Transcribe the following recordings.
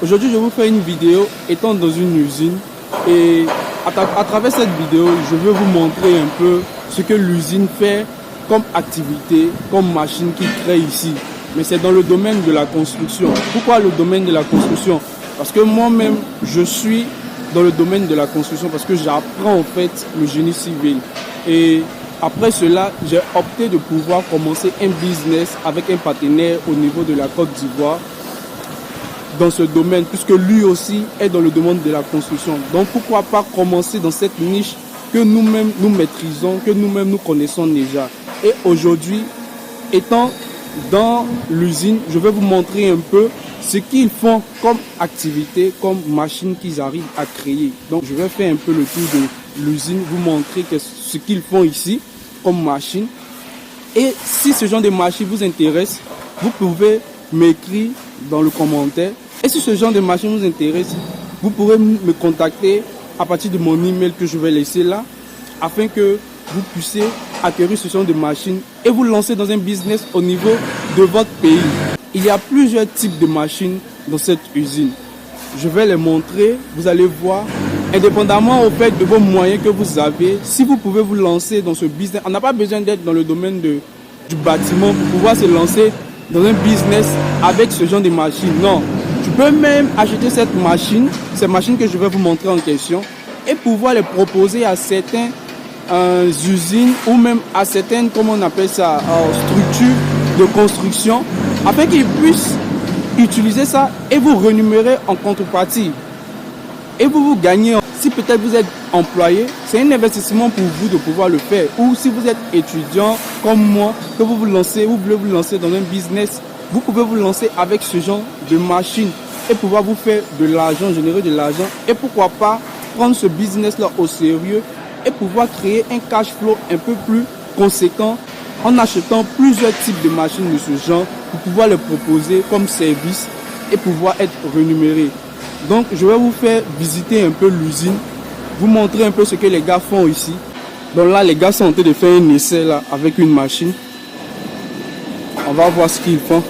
Aujourd'hui, je vous fais une vidéo étant dans une usine et à travers cette vidéo, je vais vous montrer un peu ce que l'usine fait comme activité, comme machine qui crée ici. Mais c'est dans le domaine de la construction. Pourquoi le domaine de la construction? Parce que moi-même, je suis dans le domaine de la construction parce que j'apprends en fait le génie civil. Et après cela, j'ai opté de pouvoir commencer un business avec un partenaire au niveau de la Côte d'Ivoire dans ce domaine, puisque lui aussi est dans le domaine de la construction. Donc pourquoi pas commencer dans cette niche que nous-mêmes nous maîtrisons, que nous-mêmes nous connaissons déjà. Et aujourd'hui, étant dans l'usine, je vais vous montrer un peu ce qu'ils font comme activité, comme machine qu'ils arrivent à créer. Donc je vais faire un peu le tour de l'usine, vous montrer ce qu'ils font ici comme machine. Et si ce genre de machine vous intéresse, vous pouvez m'écrire dans le commentaire. Et si ce genre de machine vous intéresse, vous pourrez me contacter à partir de mon email que je vais laisser là, afin que vous puissiez acquérir ce genre de machine et vous lancer dans un business au niveau de votre pays. Il y a plusieurs types de machines dans cette usine. Je vais les montrer, vous allez voir. Indépendamment au fait de vos moyens que vous avez, si vous pouvez vous lancer dans ce business, on n'a pas besoin d'être dans le domaine du bâtiment pour pouvoir se lancer dans un business avec ce genre de machine. Non, tu peux même acheter cette machine, ces machines que je vais vous montrer en question, et pouvoir les proposer à certaines usines ou même à certaines, comment on appelle ça, structures de construction, afin qu'ils puissent utiliser ça et vous rémunérer en contrepartie. Et vous gagnez. Si peut-être vous êtes employé, c'est un investissement pour vous de pouvoir le faire. Ou si vous êtes étudiant comme moi, que vous voulez vous lancer dans un business, vous pouvez vous lancer avec ce genre de machine et pouvoir vous faire de l'argent, générer de l'argent. Et pourquoi pas prendre ce business-là au sérieux et pouvoir créer un cash flow un peu plus conséquent en achetant plusieurs types de machines de ce genre pour pouvoir les proposer comme service et pouvoir être rémunéré. Donc je vais vous faire visiter un peu l'usine, vous montrer un peu ce que les gars font ici. Donc là les gars sont en train de faire un essai là avec une machine. On va voir ce qu'ils font.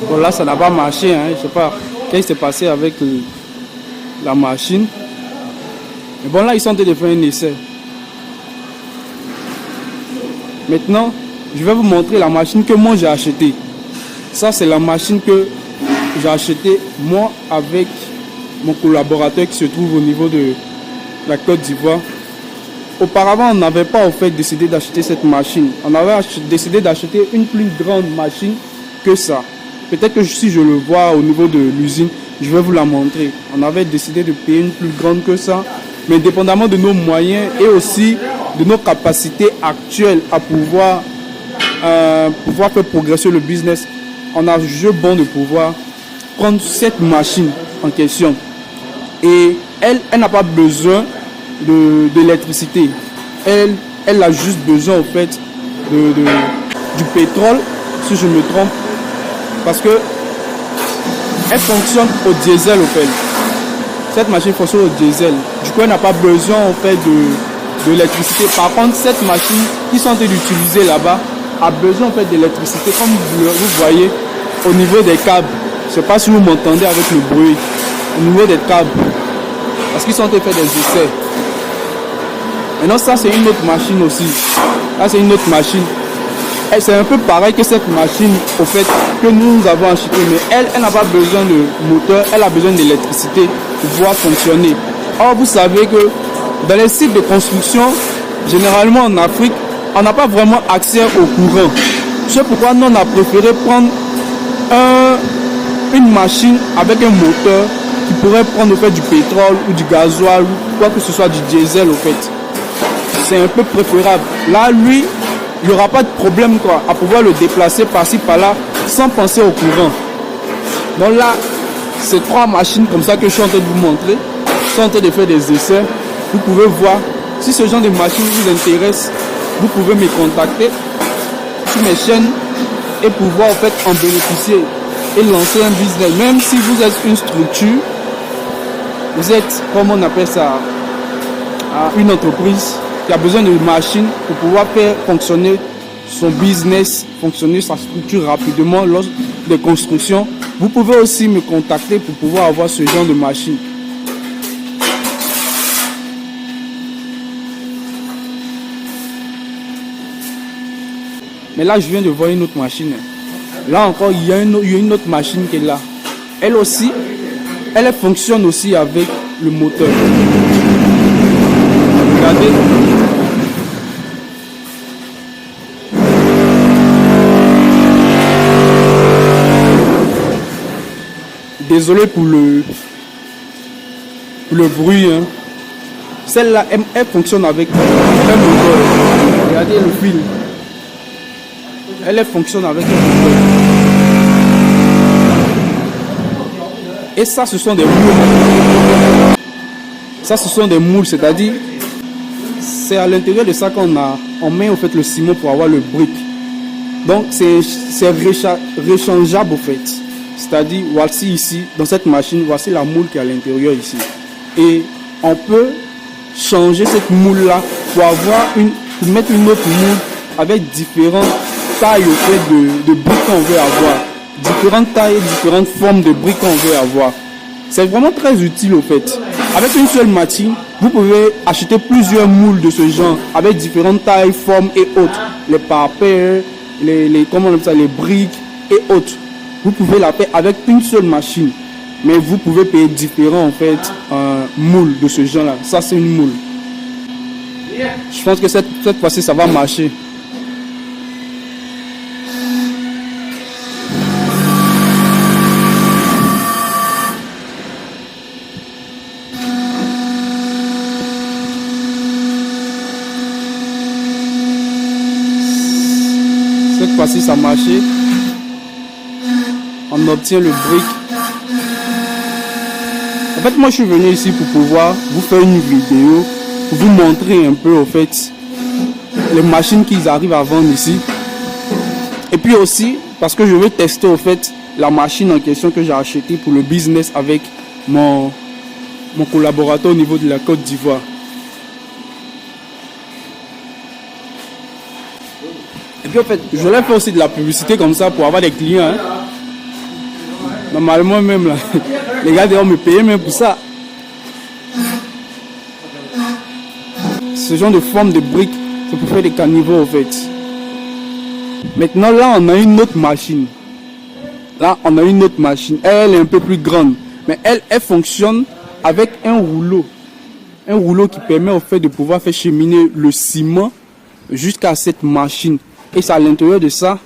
Bon là ça n'a pas marché, hein. Je ne sais pas qu'est-ce qui s'est passé avec la machine. Mais bon là ils sont en train de faire un essai. Maintenant je vais vous montrer la machine que moi j'ai achetée. Ça c'est la machine que j'ai achetée moi avec mon collaborateur qui se trouve au niveau de la Côte d'Ivoire. Auparavant on n'avait pas en fait décidé d'acheter cette machine. On avait décidé d'acheter une plus grande machine que ça. Peut-être que si je le vois au niveau de l'usine, je vais vous la montrer. On avait décidé de payer une plus grande que ça, mais dépendamment de nos moyens et aussi de nos capacités actuelles à pouvoir faire progresser le business, on a jugé bon de pouvoir prendre cette machine en question. Et elle n'a pas besoin d'électricité. Elle a juste besoin en fait du pétrole, si je me trompe. Parce que elle fonctionne au diesel au fait. Cette machine fonctionne au diesel. Du coup, elle n'a pas besoin en fait de l'électricité. Par contre, cette machine qu'ils sont en train d'utiliser là-bas a besoin en fait d'électricité, comme vous voyez au niveau des câbles. Je ne sais pas si vous m'entendez avec le bruit. Au niveau des câbles. Parce qu'ils sont en train de faire des essais. Maintenant, ça c'est une autre machine aussi. Là, c'est une autre machine. c'est un peu pareil que cette machine, au fait, que nous avons achetée. Mais elle n'a pas besoin de moteur, elle a besoin d'électricité pour pouvoir fonctionner. Or, vous savez que dans les sites de construction, généralement en Afrique, on n'a pas vraiment accès au courant. C'est pourquoi nous, on a préféré prendre une machine avec un moteur qui pourrait prendre au fait du pétrole ou du gasoil ou quoi que ce soit, du diesel au fait. C'est un peu préférable. Là, lui, il n'y aura pas de problème quoi, à pouvoir le déplacer par-ci par-là sans penser au courant. Donc là, c'est 3 machines comme ça que je suis en train de vous montrer. Je suis en train de faire des essais. Vous pouvez voir. Si ce genre de machine vous intéresse, vous pouvez me contacter sur mes chaînes et pouvoir en fait en bénéficier et lancer un business. Même si vous êtes une structure, vous êtes, comment on appelle ça, une entreprise qui a besoin de machines pour pouvoir faire fonctionner son business, fonctionner sa structure rapidement lors des constructions. Vous pouvez aussi me contacter pour pouvoir avoir ce genre de machine. Mais là, je viens de voir une autre machine. Là encore, il y a une autre machine qui est là. Elle aussi, elle fonctionne aussi avec le moteur. Regardez. Désolé pour le bruit. Hein. Celle-là, elle fonctionne avec un moteur. Regardez le fil. Elle fonctionne avec un moteur. Et ça, ce sont des moules. Ça, ce sont des moules, c'est-à-dire, c'est à l'intérieur de ça on met au fait le ciment pour avoir le brick. Donc, c'est rechangeable au fait. C'est-à-dire, voici ici, dans cette machine, voici la moule qui est à l'intérieur ici. Et on peut changer cette moule-là pour mettre une autre moule avec différentes tailles au fait de briques qu'on veut avoir. Différentes tailles, différentes formes de briques qu'on veut avoir. C'est vraiment très utile au fait. Avec une seule machine, vous pouvez acheter plusieurs moules de ce genre avec différentes tailles, formes et autres. Les parpaings, comment on appelle ça, les briques et autres. Vous pouvez la faire avec une seule machine. Mais vous pouvez payer différents en fait moules de ce genre-là. Ça c'est une moule. Je pense que cette fois-ci ça va marcher. Cette fois-ci ça a marché. On obtient le brick. En fait, moi je suis venu ici pour pouvoir vous faire une vidéo, pour vous montrer un peu en fait les machines qu'ils arrivent à vendre ici. Et puis aussi parce que je veux tester en fait la machine en question que j'ai achetée pour le business avec mon collaborateur au niveau de la Côte d'Ivoire. Et puis en fait, je leur fais aussi de la publicité comme ça pour avoir des clients. Hein. Normalement même là, les gars devraient me payer même pour ça. Ce genre de forme de briques, c'est pour faire des caniveaux en fait. Maintenant là on a une autre machine. Là on a une autre machine. Elle est un peu plus grande. Mais elle fonctionne avec un rouleau. Un rouleau qui permet au fait de pouvoir faire cheminer le ciment jusqu'à cette machine. Et c'est à l'intérieur de ça,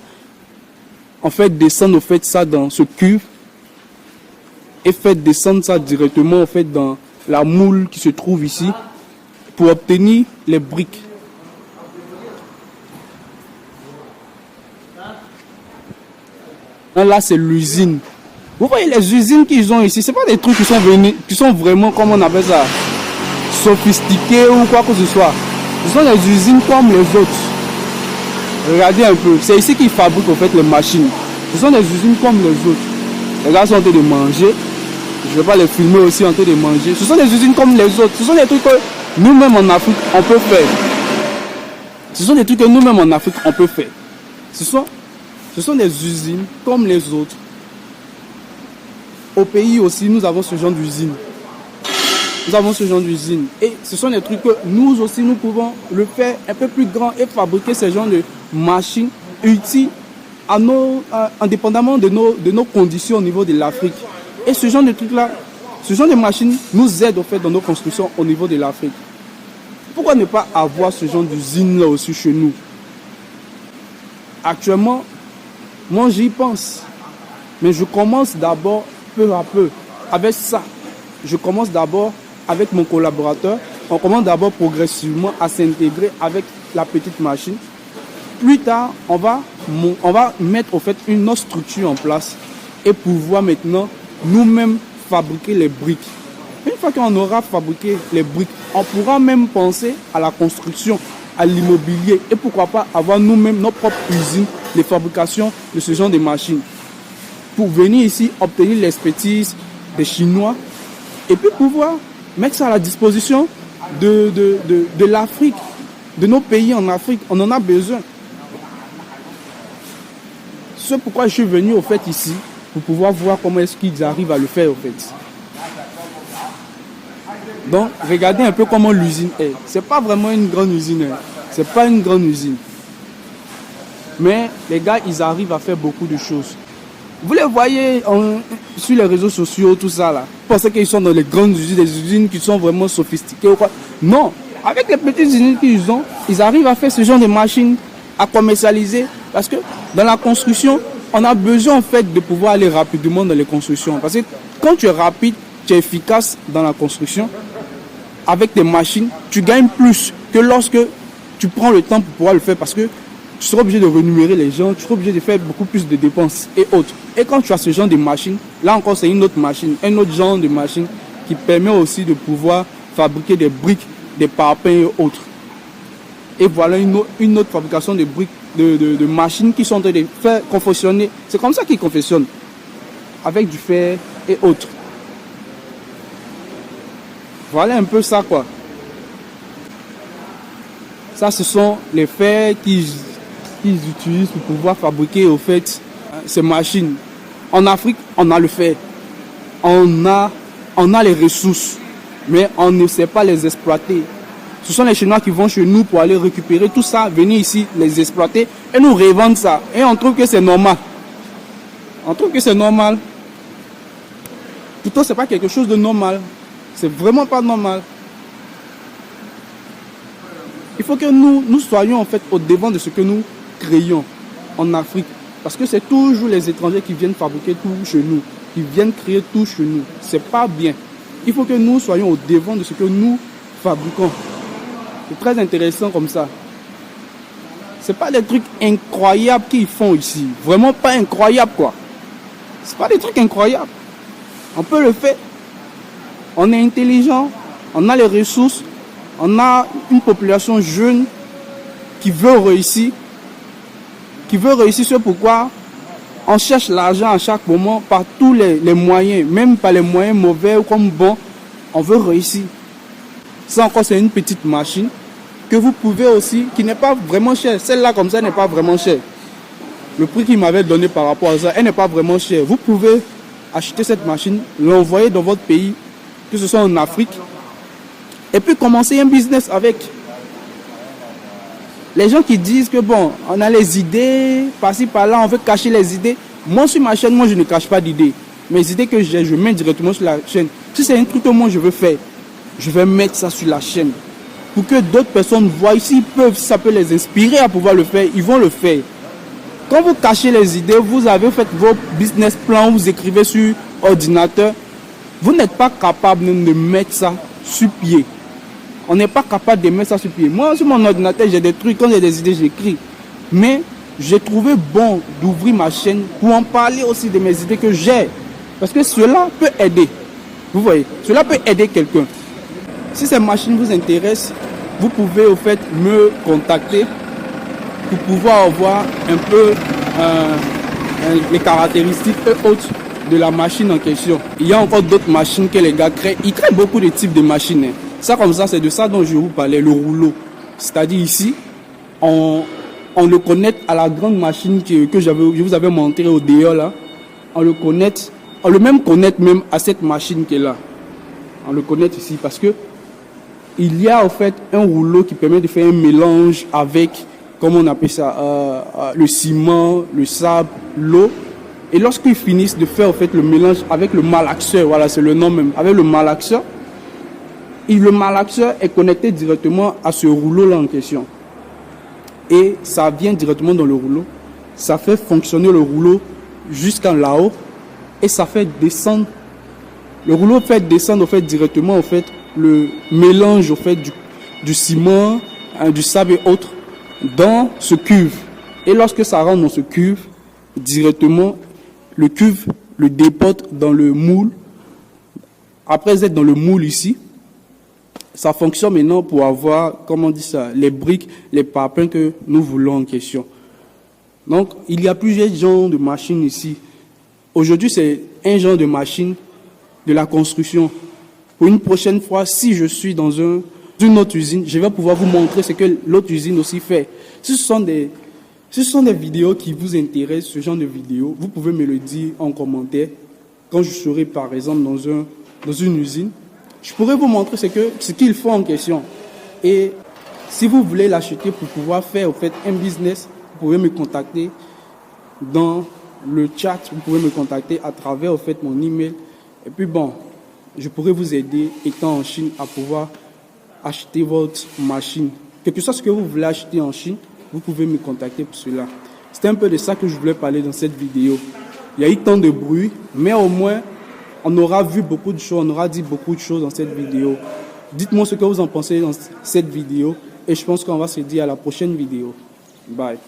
on fait descendre au fait ça dans ce cuve. Et fait descendre ça directement en fait dans la moule qui se trouve ici pour obtenir les briques. Là c'est l'usine. Vous voyez les usines qu'ils ont ici, c'est pas des trucs qui sont vraiment, comment on appelle ça, sophistiqués ou quoi que ce soit. Ce sont des usines comme les autres. Regardez un peu, c'est ici qu'ils fabriquent en fait les machines. Ce sont des usines comme les autres. Les gars sont en train de manger. Je ne vais pas les filmer aussi en train de manger. Ce sont des usines comme les autres. Ce sont des trucs que nous-mêmes en Afrique, on peut faire. Ce sont des trucs que nous-mêmes en Afrique, on peut faire. Ce sont des usines comme les autres. Au pays aussi, nous avons ce genre d'usine. Nous avons ce genre d'usine. Et ce sont des trucs que nous aussi, nous pouvons le faire un peu plus grand et fabriquer ce genre de machines utile indépendamment de nos conditions au niveau de l'Afrique. Et ce genre de trucs-là, ce genre de machines nous aide au fait dans nos constructions au niveau de l'Afrique. Pourquoi ne pas avoir ce genre d'usine-là aussi chez nous? Actuellement, moi j'y pense. Mais je commence d'abord peu à peu avec ça. Je commence d'abord avec mon collaborateur. On commence d'abord progressivement à s'intégrer avec la petite machine. Plus tard, on va mettre au fait une autre structure en place et pouvoir maintenant nous-mêmes fabriquer les briques. Une fois qu'on aura fabriqué les briques, on pourra même penser à la construction, à l'immobilier et pourquoi pas avoir nous-mêmes nos propres usines de fabrication de ce genre de machines. Pour venir ici, obtenir l'expertise des Chinois et puis pouvoir mettre ça à la disposition de l'Afrique, de nos pays en Afrique. On en a besoin. C'est pourquoi je suis venu au fait ici, pour pouvoir voir comment est-ce qu'ils arrivent à le faire au fait. Donc, regardez un peu comment l'usine est. C'est pas vraiment une grande usine. C'est pas une grande usine. Mais les gars, ils arrivent à faire beaucoup de choses. Vous les voyez sur les réseaux sociaux, tout ça là. Vous pensez qu'ils sont dans les grandes usines, des usines qui sont vraiment sophistiquées ou quoi? Non. Avec les petites usines qu'ils ont, ils arrivent à faire ce genre de machines, à commercialiser. Parce que dans la construction, on a besoin en fait de pouvoir aller rapidement dans les constructions. Parce que quand tu es rapide, tu es efficace dans la construction, avec tes machines, tu gagnes plus que lorsque tu prends le temps pour pouvoir le faire. Parce que tu seras obligé de rémunérer les gens, tu seras obligé de faire beaucoup plus de dépenses et autres. Et quand tu as ce genre de machine, là encore c'est une autre machine, un autre genre de machine qui permet aussi de pouvoir fabriquer des briques, des parpaings et autres. Et voilà une autre fabrication de briques, de machines qui sont en train de faire confectionner. C'est comme ça qu'ils confectionnent, avec du fer et autres. Voilà un peu ça quoi. Ça ce sont les fers qu'ils utilisent pour pouvoir fabriquer au fait ces machines. En Afrique, on a le fer. On a les ressources, mais on ne sait pas les exploiter. Ce sont les Chinois qui vont chez nous pour aller récupérer tout ça, venir ici, les exploiter et nous revendre ça. Et on trouve que c'est normal. On trouve que c'est normal. Pourtant, ce n'est pas quelque chose de normal. C'est vraiment pas normal. Il faut que nous soyons en fait au devant de ce que nous créons en Afrique. Parce que c'est toujours les étrangers qui viennent fabriquer tout chez nous, qui viennent créer tout chez nous. C'est pas bien. Il faut que nous soyons au devant de ce que nous fabriquons. C'est très intéressant comme ça. C'est pas des trucs incroyables qu'ils font ici. Vraiment pas incroyables quoi. C'est pas des trucs incroyables. On peut le faire. On est intelligent, on a les ressources, on a une population jeune qui veut réussir. C'est pourquoi on cherche l'argent à chaque moment par tous les moyens, même par les moyens mauvais ou comme bons, on veut réussir. Ça encore c'est une petite machine que vous pouvez aussi, qui n'est pas vraiment chère. Celle-là comme ça n'est pas vraiment chère. Le prix qu'il m'avait donné par rapport à ça, elle n'est pas vraiment chère. Vous pouvez acheter cette machine, l'envoyer dans votre pays, que ce soit en Afrique, et puis commencer un business avec. Les gens qui disent que bon, on a les idées, par-ci par-là, on veut cacher les idées. Moi sur ma chaîne, moi je ne cache pas d'idées. Mes idées que j'ai, je mets directement sur la chaîne. Si c'est un truc que moi je veux faire, je vais mettre ça sur la chaîne. Pour que d'autres personnes voient, s'ils peuvent, ça peut les inspirer à pouvoir le faire, ils vont le faire. Quand vous cachez les idées, vous avez fait vos business plans, vous écrivez sur ordinateur, vous n'êtes pas capable de mettre ça sur pied. On n'est pas capable de mettre ça sur pied. Moi, sur mon ordinateur, j'ai des trucs, quand j'ai des idées, j'écris. Mais j'ai trouvé bon d'ouvrir ma chaîne pour en parler aussi de mes idées que j'ai. Parce que cela peut aider. Vous voyez, cela peut aider quelqu'un. Si cette machine vous intéresse, vous pouvez au fait me contacter pour pouvoir voir un peu les caractéristiques et autres de la machine en question. Il y a encore d'autres machines que les gars créent. Ils créent beaucoup de types de machines. Ça comme ça, c'est de ça dont je vous parlais, le rouleau. C'est-à-dire ici, on le connecte à la grande machine que je vous avais montré au dehors là. On le connecte même à cette machine qui est là. On le connecte ici parce que il y a en fait un rouleau qui permet de faire un mélange avec comment on appelle ça, le ciment, le sable, l'eau. Et lorsqu'ils finissent de faire en fait le mélange avec le malaxeur, voilà c'est le nom même, avec le malaxeur, le malaxeur est connecté directement à ce rouleau-là en question. Et ça vient directement dans le rouleau. Ça fait fonctionner le rouleau jusqu'en là-haut. Et ça fait descendre. Le rouleau fait descendre en fait, directement en fait, le mélange en fait, du ciment, du sable et autres dans ce cuve. Et lorsque ça rentre dans ce cuve, directement, le cuve le déporte dans le moule. Après être dans le moule ici, ça fonctionne maintenant pour avoir, comment on dit ça, les briques, les parpaings que nous voulons en question. Donc, il y a plusieurs genres de machines ici. Aujourd'hui, c'est un genre de machine de la construction. Pour une prochaine fois, si je suis dans une autre usine, je vais pouvoir vous montrer ce que l'autre usine aussi fait. Si ce sont des vidéos qui vous intéressent, ce genre de vidéos, vous pouvez me le dire en commentaire. Quand je serai, par exemple, dans une usine, je pourrais vous montrer ce qu'il faut en question. Et si vous voulez l'acheter pour pouvoir faire en fait, un business, vous pouvez me contacter dans le chat, vous pouvez me contacter à travers en fait, mon email. Et puis bon, je pourrais vous aider, étant en Chine, à pouvoir acheter votre machine. Quel que soit ce que vous voulez acheter en Chine, vous pouvez me contacter pour cela. C'était un peu de ça que je voulais parler dans cette vidéo. Il y a eu tant de bruit, mais au moins, on aura vu beaucoup de choses, on aura dit beaucoup de choses dans cette vidéo. Dites-moi ce que vous en pensez dans cette vidéo et je pense qu'on va se dire à la prochaine vidéo. Bye.